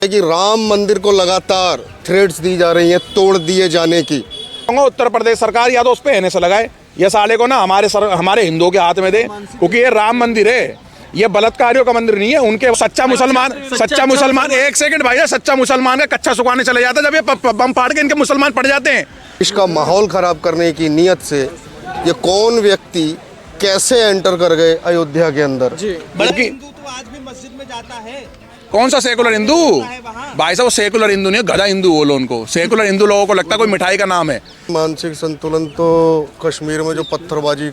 कि राम मंदिर को लगातार थ्रेट्स दी जा रही हैं तोड़ दिए जाने की। उत्तर प्रदेश सरकार या तो उस पे से लगाए या साले को ना हमारे हिंदुओं के हाथ में दे, क्योंकि ये राम मंदिर है, ये बलात्कारियों का मंदिर नहीं है। उनके सच्चा मुसलमान एक सेकंड भाई, सच्चा मुसलमान का कच्चा सुखाने चले जाता है जब ये बम फाड़ के इनके मुसलमान पड़ जाते हैं। इसका माहौल खराब करने की नीयत से ये कौन व्यक्ति कैसे एंटर कर गए अयोध्या के अंदर। बल्कि हिंदू तो आज भी मस्जिद में जाता है। कौन सा सेकुलर हिंदू भाई साहब, सेकुलर हिंदू नहीं है, गधा हिंदू बोलो उनको। सेकुलर हिंदू लोगों को लगता है कोई मिठाई का नाम है। मानसिक संतुलन तो कश्मीर में जो पत्थरबाजी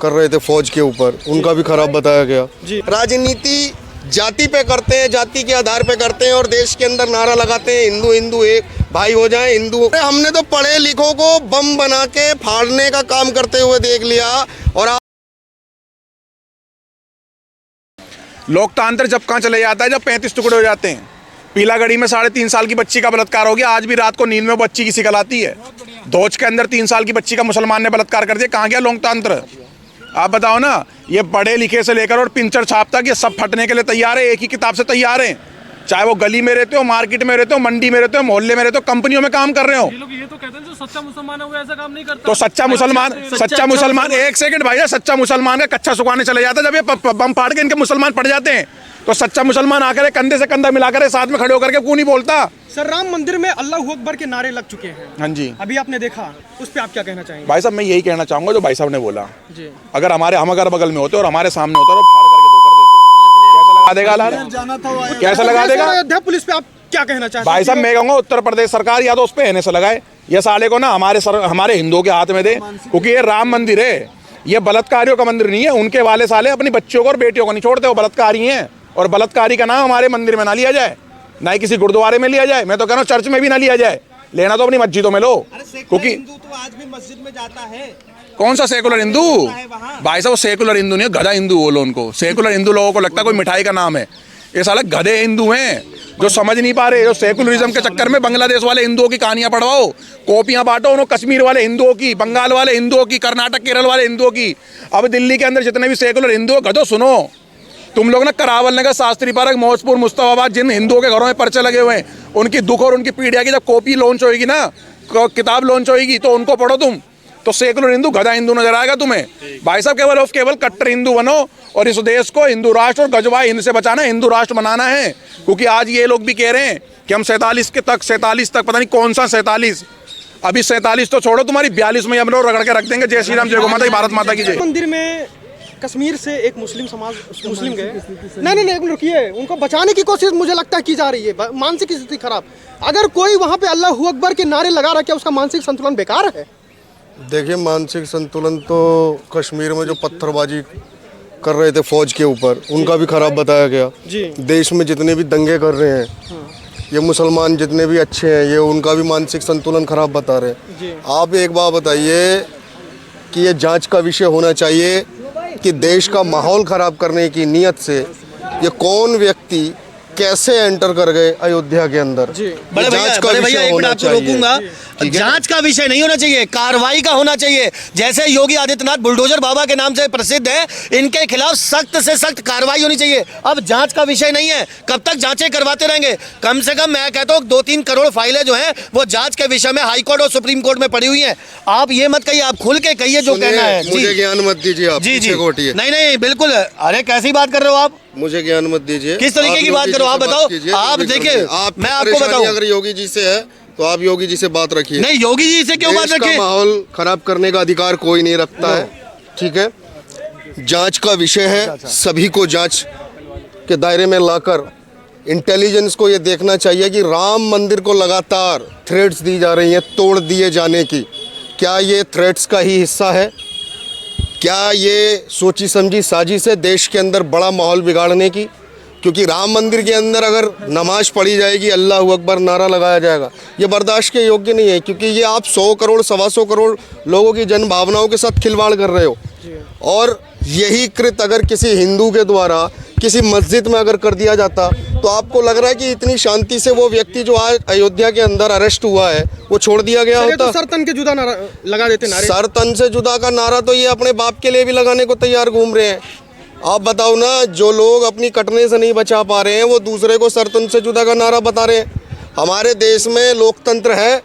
कर रहे थे फौज के ऊपर, उनका भी खराब बताया गया। राजनीति जाति पे करते हैं, जाति के आधार पे करते हैं और देश के अंदर नारा लगाते हैं हिंदू हिंदू एक भाई हो जाए हिंदू। हमने तो पढ़े लिखों को बम बना के फाड़ने का काम करते हुए देख लिया। और लोकतंत्र जब कहाँ चले जाता है जब 35 टुकड़े हो जाते हैं। पीलागढ़ी में 3.5 साल की बच्ची का बलात्कार हो गया, आज भी रात को नींद में बच्ची की सिकल आती है। धोच के अंदर 3 साल की बच्ची का मुसलमान ने बलात्कार कर दिया, कहाँ गया लोकतंत्र? आप बताओ ना। ये पढ़े लिखे से लेकर और पिंचर छाप तक ये सब फटने के लिए तैयार है, एक ही किताब से तैयार हैं। चाहे वो गली में रहते हो, मार्केट में रहते हो, मंडी में रहते हो, मोहल्ले में रहते हो, कंपनियों में काम कर रहे हो। ये तो कहते हैं जो सच्चा मुसलमान है वो ऐसा काम नहीं करता। तो सच्चा मुसलमान एक सेकंड भाई, सच्चा मुसलमान का कच्चा सुखाने चले जाता है जब ये बम फाड़ के इनके मुसलमान पड़ जाते हैं। तो सच्चा मुसलमान आकर कंधे से कंधा मिलाकर साथ में खड़े होकर के क्यों नहीं बोलता? सर, राम मंदिर में अल्लाह अकबर के नारे लग चुके हैं। हाँ जी, अभी आपने देखा, उस पर आप क्या कहना चाहेंगे? भाई साहब मैं यही कहना चाहूंगा जो भाई साहब ने बोला जी। अगर हम अगर बगल में होते और हमारे सामने होता तो फाड़ करके दो कर देते। कैसा लगा देगा? कैसा लगा देगा? अयोध्या पुलिस पे आप क्या कहना चाहते हैं? भाई साहब मैं कहूँगा उत्तर प्रदेश सरकार या तो उस पे से लगाए या साले को ना हमारे हिंदुओं के हाथ में दे, क्योंकि ये राम मंदिर है, ये बलात्कारियों का मंदिर नहीं है। उनके वाले साले अपनी बच्चों को और बेटियों को नहीं छोड़ते, वो बलात्कारी हैं। और बलात्कारी का नाम हमारे मंदिर में ना लिया जाए, ना ही किसी गुरुद्वारे में लिया जाए। मैं तो कह रहा हूँ चर्च में भी ना लिया जाए, लेना तो अपनी मस्जिदों में लो। क्योंकि हिंदू तो आज भी मस्जिद में जाता है। कौन सा सेकुलर हिंदू भाई साहब, सेकुलर हिंदू नहीं है, गधा हिंदू बोलो उनको। सेकुलर हिंदू लोगों को लगता है कोई मिठाई का नाम है। ये साले गधे हिंदू हैं जो समझ नहीं पा रहे। जो सेकुलरिज्म के चक्कर में बांग्लादेश वाले हिंदुओं की कहानियां पढ़वाओ, कॉपियां बांटो उन्होंने, कश्मीर वाले हिंदुओं की, बंगाल वाले हिंदुओं की, कर्नाटक केरल वाले हिंदुओं की। अब दिल्ली के अंदर जितने भी सेकुलर हिंदू गधो सुनो, तुम लोग ना करावल नगर, शास्त्री पार्क, मौजपुर, मुस्तफाबाद जिन हिंदुओं के घरों में पर्चे लगे हुए हैं, उनकी दुख और उनकी पीड़िया की जब कॉपी लॉन्च होगी ना, किताब लॉन्च होगी तो उनको पढ़ो तुम। तो सेकुलर हिंदू गधा हिंदू नजर आएगा तुम्हें। भाई साहब केवल कट्टर हिंदू बनो और इस देश को हिंदू राष्ट्र और गजवाए हिंद से बचाना, हिंदू राष्ट्र बनाना है। क्योंकि आज ये लोग भी कह रहे हैं कि हम 47 तक पता नहीं कौन सा 47, अभी 47 तो छोड़ो, तुम्हारी 42 में हम लोग रगड़ के रख देंगे। जय श्री राम, जय गौ माता, भारत माता की जय। मंदिर में कश्मीर से एक मुस्लिम गए, नहीं रुकिए, उनको बचाने की कोशिश मुझे लगता है की जा रही है। मानसिक स्थिति खराब। अगर कोई वहाँ पे अल्लाह अकबर के नारे लगा रहा, क्या उसका मानसिक संतुलन बेकार है? देखिए, मानसिक संतुलन तो कश्मीर में जो पत्थरबाजी कर रहे थे फौज के ऊपर, उनका भी खराब बताया गया। देश में जितने भी दंगे कर रहे हैं ये मुसलमान जितने भी अच्छे हैं, ये उनका भी मानसिक संतुलन खराब बता रहे हैं। आप एक बात बताइए कि ये जांच का विषय होना चाहिए कि देश का माहौल खराब करने की नीयत से ये कौन व्यक्ति कैसे एंटर कर गए अयोध्या के अंदर। बड़े भैया एक मिनट आपको रोकूंगा। जांच का विषय नहीं होना चाहिए, कार्रवाई का होना चाहिए। जैसे योगी आदित्यनाथ बुलडोजर बाबा के नाम से प्रसिद्ध है, इनके खिलाफ सख्त से सख्त कार्रवाई होनी चाहिए। अब जांच का विषय नहीं है, कब तक जांचें करवाते रहेंगे? कम से कम मैं कहता हूँ 2-3 करोड़ फाइलें जो हैं वो जांच के विषय में हाई कोर्ट और सुप्रीम कोर्ट में पड़ी हुई हैं। आप ये मत कहिए, आप खुल के कहिए जो कहना है। मुझे ज्ञान मत दीजिए आप। जी नहीं बिल्कुल। अरे कैसी बात कर रहे हो आप? मुझे ज्ञान मत दीजिए। किस तरीके की बात करो आप बताओ। आप देखिए, मैं आपको बताऊं, अगर योगी जी से है तो आप योगी जी से बात रखिए। नहीं, योगी जी से क्यों बात रखिए? माहौल खराब करने का अधिकार कोई नहीं रखता है, ठीक है। जांच का विषय है, सभी को जांच के दायरे में लाकर इंटेलिजेंस को ये देखना चाहिए कि राम मंदिर को लगातार थ्रेट्स दी जा रही हैं तोड़ दिए जाने की। क्या ये थ्रेट्स का ही हिस्सा है? क्या ये सोची समझी साजिश है देश के अंदर बड़ा माहौल बिगाड़ने की? क्योंकि राम मंदिर के अंदर अगर नमाज पढ़ी जाएगी, अल्लाह अकबर नारा लगाया जाएगा, ये बर्दाश्त के योग्य नहीं है। क्योंकि ये आप 100 करोड़ 125 करोड़ लोगों की जन भावनाओं के साथ खिलवाड़ कर रहे हो। और यही कृत अगर किसी हिंदू के द्वारा किसी मस्जिद में अगर कर दिया जाता तो आपको लग रहा है कि इतनी शांति से वो व्यक्ति जो आज अयोध्या के अंदर अरेस्ट हुआ है वो छोड़ दिया गया होता? तो सर तन के जुदा नारा लगा देते नारे। सर तन से जुदा का नारा तो ये अपने बाप के लिए भी लगाने को तैयार घूम रहे हैं। आप बताओ ना, जो लोग अपनी कटने से नहीं बचा पा रहे हैं वो दूसरे को सरतन से जुदा का नारा बता रहे हैं। हमारे देश में लोकतंत्र है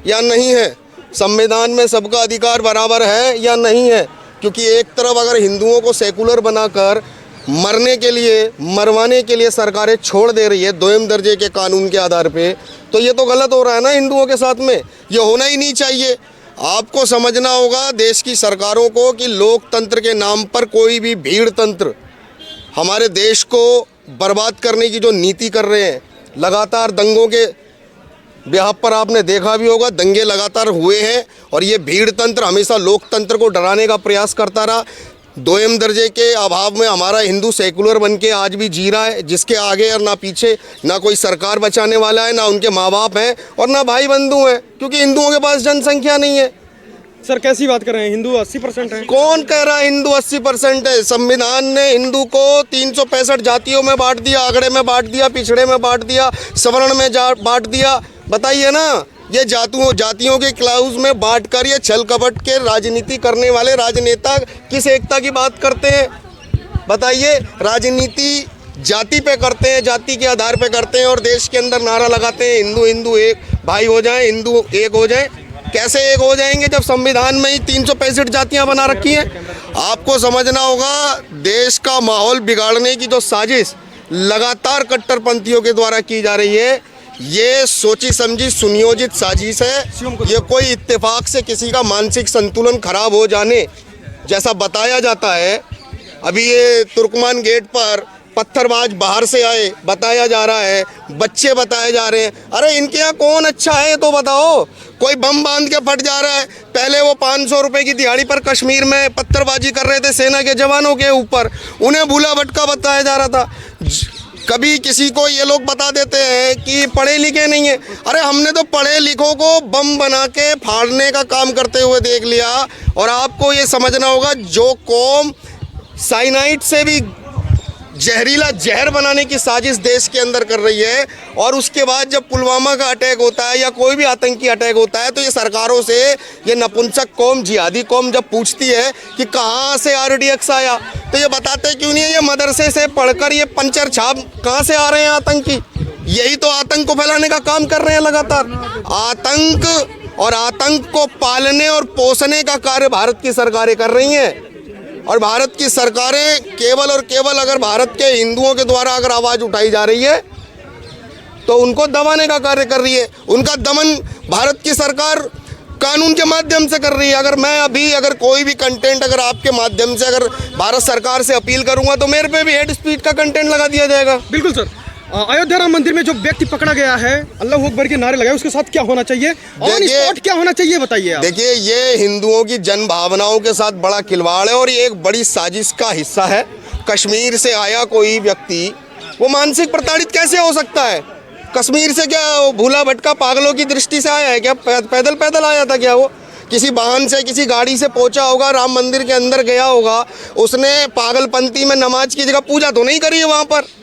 या नहीं है? संविधान में सबका अधिकार बराबर है या नहीं है? क्योंकि एक तरफ अगर हिंदुओं को सेकुलर बनाकर मरने के लिए, मरवाने के लिए सरकारें छोड़ दे रही है दोयम दर्जे के कानून के आधार पे, तो ये तो गलत हो रहा है ना हिंदुओं के साथ में। ये होना ही नहीं चाहिए। आपको समझना होगा देश की सरकारों को कि लोकतंत्र के नाम पर कोई भी भीड़ तंत्र हमारे देश को बर्बाद करने की जो नीति कर रहे हैं, लगातार दंगों के ब्याह पर आपने देखा भी होगा, दंगे लगातार हुए हैं और ये भीड़ तंत्र हमेशा लोकतंत्र को डराने का प्रयास करता रहा। दोयम दर्जे के अभाव में हमारा हिंदू सेकुलर बन के आज भी जी रहा है, जिसके आगे और ना पीछे ना कोई सरकार बचाने वाला है, ना उनके माँ बाप हैं और ना भाई बंधु हैं, क्योंकि हिंदुओं के पास जनसंख्या नहीं है। सर कैसी बात कर रहे हैं, हिंदू 80% है। कौन कह रहा है हिंदू 80% है? संविधान ने हिंदू को 365 जातियों में बांट दिया, अगड़े में बांट दिया, पिछड़े में बांट दिया, सवर्ण में बांट दिया। बताइए ना, ये जातियों के क्लाउज में बांटकर ये छल कपट के राजनीति करने वाले राजनेता किस एकता की बात करते हैं? बताइए। राजनीति जाति पे करते हैं, जाति के आधार पे करते हैं और देश के अंदर नारा लगाते हैं हिंदू हिंदू एक भाई हो जाए, हिंदू एक हो जाए। कैसे एक हो जाएंगे जब संविधान में ही 365 जातियां बना रखी हैं? आपको समझना होगा देश का माहौल बिगाड़ने की जो साजिश लगातार कट्टरपंथियों के द्वारा की जा रही है, ये सोची समझी सुनियोजित साजिश है। ये कोई इत्तेफाक से किसी का मानसिक संतुलन खराब हो जाने जैसा बताया जाता है। अभी ये तुर्कमान गेट पर पत्थरबाज बाहर से आए बताया जा रहा है, बच्चे बताए जा रहे हैं। अरे इनके यहाँ कौन अच्छा है ये तो बताओ। कोई बम बांध के फट जा रहा है। पहले वो 500 रुपए की दिहाड़ी पर कश्मीर में पत्थरबाजी कर रहे थे सेना के जवानों के ऊपर, उन्हें भूला भटका बताया जा रहा था। कभी किसी को ये लोग बता देते हैं कि पढ़े लिखे नहीं है। अरे हमने तो पढ़े लिखों को बम बना के फाड़ने का काम करते हुए देख लिया। और आपको ये समझना होगा, जो कौम साइनाइड से भी जहरीला जहर बनाने की साजिश देश के अंदर कर रही है, और उसके बाद जब पुलवामा का अटैक होता है या कोई भी आतंकी अटैक होता है, तो ये सरकारों से ये नपुंसक कौम, जिहादी कौम जब पूछती है कि कहाँ से RDX आया, तो ये बताते क्यों नहीं है? ये मदरसे से पढ़कर ये पंचर छाप कहाँ से आ रहे हैं आतंकी? यही तो आतंक को फैलाने का काम कर रहे हैं लगातार। आतंक और आतंक को पालने और पोसने का कार्य भारत की सरकारें कर रही हैं। और भारत की सरकारें केवल और केवल अगर भारत के हिंदुओं के द्वारा अगर आवाज़ उठाई जा रही है तो उनको दबाने का कार्य कर रही है। उनका दमन भारत की सरकार कानून के माध्यम से कर रही है। अगर कोई भी कंटेंट अगर आपके माध्यम से अगर भारत सरकार से अपील करूंगा तो मेरे पे भी हेड स्पीच का कंटेंट लगा दिया जाएगा। बिल्कुल सर। अयोध्या राम मंदिर में जो व्यक्ति पकड़ा गया है, अल्लाह अकबर के नारे लगाए, उसके साथ क्या होना चाहिए? ऑन स्पॉट क्या होना चाहिए बताइए आप। देखिए, ये हिंदुओं की जन भावनाओं के साथ बड़ा खिलवाड़ है और ये एक बड़ी साजिश का हिस्सा है। कश्मीर से आया कोई व्यक्ति वो मानसिक प्रताड़ित कैसे हो सकता है? कश्मीर से क्या भूला भटका पागलों की दृष्टि से आया है क्या? पैदल आया था क्या? वो किसी वाहन से, किसी गाड़ी से पहुंचा होगा, राम मंदिर के अंदर गया होगा, उसने पागलपंती में नमाज की जगह पूजा तो नहीं करी है वहाँ पर।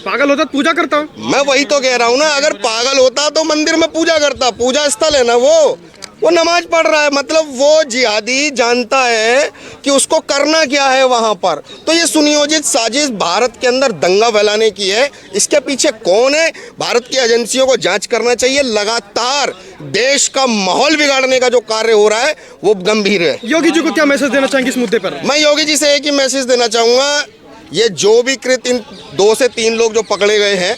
पागल होता तो पूजा करता। मैं वही तो कह रहा हूँ ना, अगर पागल होता तो मंदिर में पूजा करता। पूजा स्थल है ना वो नमाज पढ़ रहा है, मतलब वो जिहादी जानता है कि उसको करना क्या है वहाँ पर। तो ये सुनियोजित साजिश भारत के अंदर दंगा फैलाने की है। इसके पीछे कौन है? भारत की एजेंसियों को जांच करना चाहिए। लगातार देश का माहौल बिगाड़ने का जो कार्य हो रहा है वो गंभीर है। योगी जी को क्या मैसेज देना चाहेंगे इस मुद्दे पर? मैं योगी जी से एक ही मैसेज देना चाहूँगा, ये जो भी कृत इन 2 से 3 लोग जो पकड़े गए हैं,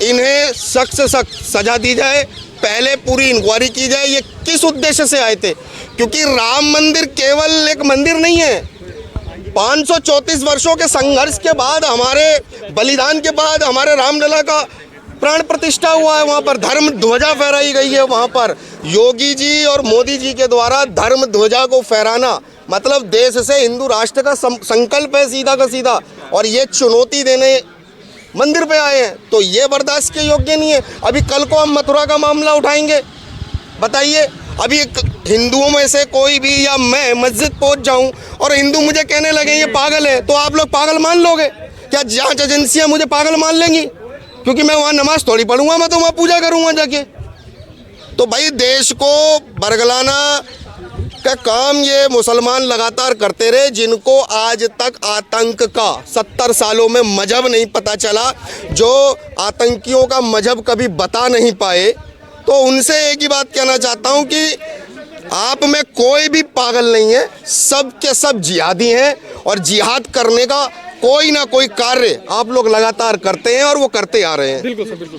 इन्हें सख्त से सख्त सजा दी जाए। पहले पूरी इंक्वायरी की जाए ये किस उद्देश्य से आए थे, क्योंकि राम मंदिर केवल एक मंदिर नहीं है। 534 वर्षों के संघर्ष के बाद, हमारे बलिदान के बाद हमारे रामलला का प्राण प्रतिष्ठा हुआ है। वहाँ पर धर्म ध्वजा फहराई गई है। वहाँ पर योगी जी और मोदी जी के द्वारा धर्म ध्वजा को फहराना मतलब देश से हिंदू राष्ट्र का संकल्प है सीधा का सीधा, और ये चुनौती देने मंदिर पे आए हैं, तो ये बर्दाश्त के योग्य नहीं है। अभी कल को हम मथुरा का मामला उठाएंगे, बताइए। अभी हिंदुओं में से कोई भी या मैं मस्जिद पहुंच जाऊं और हिंदू मुझे कहने लगे ये पागल है, तो आप लोग पागल मान लोगे क्या? जांच एजेंसियां मुझे पागल मान लेंगी? क्योंकि मैं वहाँ नमाज थोड़ी पढ़ूंगा, मैं तो वहाँ पूजा करूंगा जाके। तो भाई देश को बरगलाना का काम ये मुसलमान लगातार करते रहे, जिनको आज तक आतंक का 70 सालों में मजहब नहीं पता चला, जो आतंकियों का मजहब कभी बता नहीं पाए। तो उनसे एक ही बात कहना चाहता हूँ कि आप में कोई भी पागल नहीं है, सब के सब जिहादी हैं और जिहाद करने का कोई ना कोई कार्य आप लोग लगातार करते हैं और वो करते आ रहे हैं। बिल्कुल सर, बिल्कुल।